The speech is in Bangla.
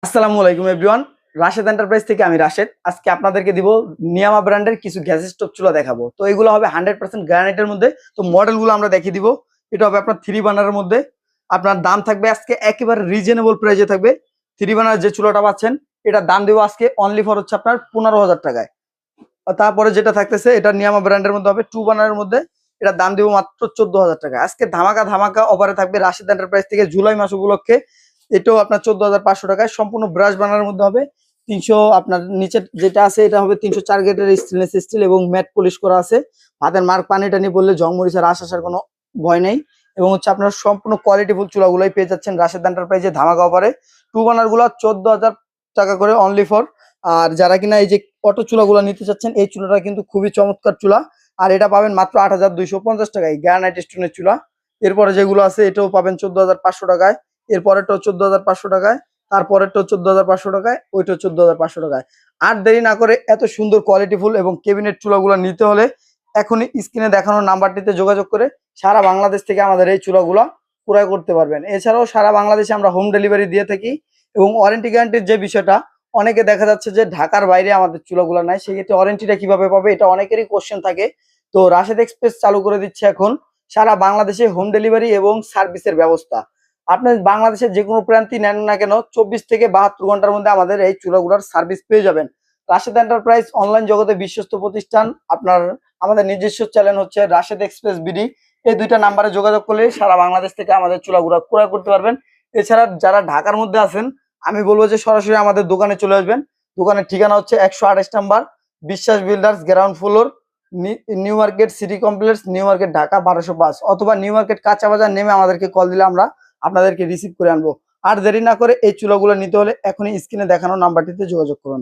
আসসালামু আলাইকুম এভরিওয়ান। রাশেদ এন্টারপ্রাইজ থেকে আমি রাশেদ। আজকে আপনাদেরকে দিব নিয়ামা ব্র্যান্ডের কিছু গ্যাস স্টোভ চুলা দেখাবো। তো এগুলো হবে 100% গ্রানাইটের মধ্যে। তো মডেলগুলো আমরা দেখিয়ে দিব। এটা হবে আপনার 3 বার্নারের মধ্যে। আপনার দাম থাকবে আজকে একেবারে রিজনেবল প্রাইসে থাকবে। 3 বার্নার যে চুলাটা পাচ্ছেন এটার দাম দেবো আজকে অনলি ফর হচ্ছে আপনার 15,000 টাকায়। আর তারপরে যেটা থাকতেছে এটা নিয়ামা ব্র্যান্ডের মধ্যে হবে 2 বার্নারের মধ্যে। এটার দাম দেবো মাত্র 14,000 টাকা। আজকে ধামাকা ধামাকা অফারে থাকবে রাশেদ এন্টারপ্রাইজ থেকে জুলাই মাস উপলক্ষে। এটাও আপনার 14,500 টাকায় সম্পূর্ণ ব্রাশ বানানোর মধ্যে হবে। 300 আপনার নিচে যেটা আছে এটা হবে 304 গ্রেডের স্টেনলেস স্টিল এবং ম্যাট পলিশ করা আছে। হাতের মার্ক পানি টানি পড়লে জং মরিচের আসার কোনো ভয় নেই। এবং হচ্ছে আপনার সম্পূর্ণ কোয়ালিটিফুল চুলাগুলোই পেয়ে যাচ্ছেন রাশেদ এন্টারপ্রাইজে ধামাকা অফারে। 2 বার্নার গুলো 14,000 টাকা করে অনলি ফর। আর যারা কিনা এই যে অটো চুলাগুলো নিতে চাচ্ছেন এই চুলাটা কিন্তু খুবই চমৎকার চুলা। আর এটা পাবেন মাত্র 8,250 টাকায় গ্রানাইট স্টোনের চুলা। এরপরে যেগুলো আছে এটাও পাবেন 14,500 টাকায়। এরপরেরটাও 14,500 টাকায়। তারপরেরটাও 14,500 টাকায়। ওইটাও 14,500 টাকায়। আর দেরি না করে এত সুন্দর কোয়ালিটিফুল এবং কেবিনেট চুলাগুলো নিতে হলে এখনই স্ক্রিনে দেখানো নাম্বারটিতে যোগাযোগ করে সারা বাংলাদেশ থেকে আমাদের এই চুলাগুলো ক্রয় করতে পারবেন। এছাড়াও সারা বাংলাদেশে আমরা হোম ডেলিভারি দিয়ে থাকি। এবং ওয়ারেন্টি গ্যারান্টির যে বিষয়টা, অনেকে দেখা যাচ্ছে যে ঢাকার বাইরে আমাদের চুলাগুলো নাই, সেক্ষেত্রে ওয়ারেন্টিটা কিভাবে পাবে এটা অনেকেরই কোশ্চেন থাকে। তো রাশেদ এক্সপ্রেস চালু করে দিচ্ছে এখন সারা বাংলাদেশে হোম ডেলিভারি এবং সার্ভিসের ব্যবস্থা। আপনি বাংলাদেশের যে কোনো প্রান্তি নেন না কেন 24 থেকে 72 ঘন্টার মধ্যে আমাদের এই চুলাগুলোর সার্ভিস পেয়ে যাবেন। রাশেদ এন্টারপ্রাইজ অনলাইন জগতে বিশ্বস্ত প্রতিষ্ঠান। আপনার আমাদের নিজস্ব চ্যানেল হচ্ছে রাশেদ এক্সপ্রেস বিডি। এই দুইটা নাম্বারে যোগাযোগ করলে সারা বাংলাদেশ থেকে আমাদের চুলাগুলো ক্রয় করতে পারবেন। এছাড়া যারা ঢাকার মধ্যে আছেন আমি বলবো যে সরাসরি আমাদের দোকানে চলে আসবেন। দোকানের ঠিকানা হচ্ছে 128 নাম্বার বিশ্বাস builders, ground floor, new market city complex, new market, Dhaka 1205। অথবা নিউ মার্কেট কাঁচা বাজার নেমে আমাদেরকে কল দিলে আমরা আপনাদেরকে রিসিভ করে আনবো। আর দেরি না করে এই চুলাগুলো নিতে হলে এখনই স্ক্রিনে দেখানো নাম্বারটিতে যোগাযোগ করুন।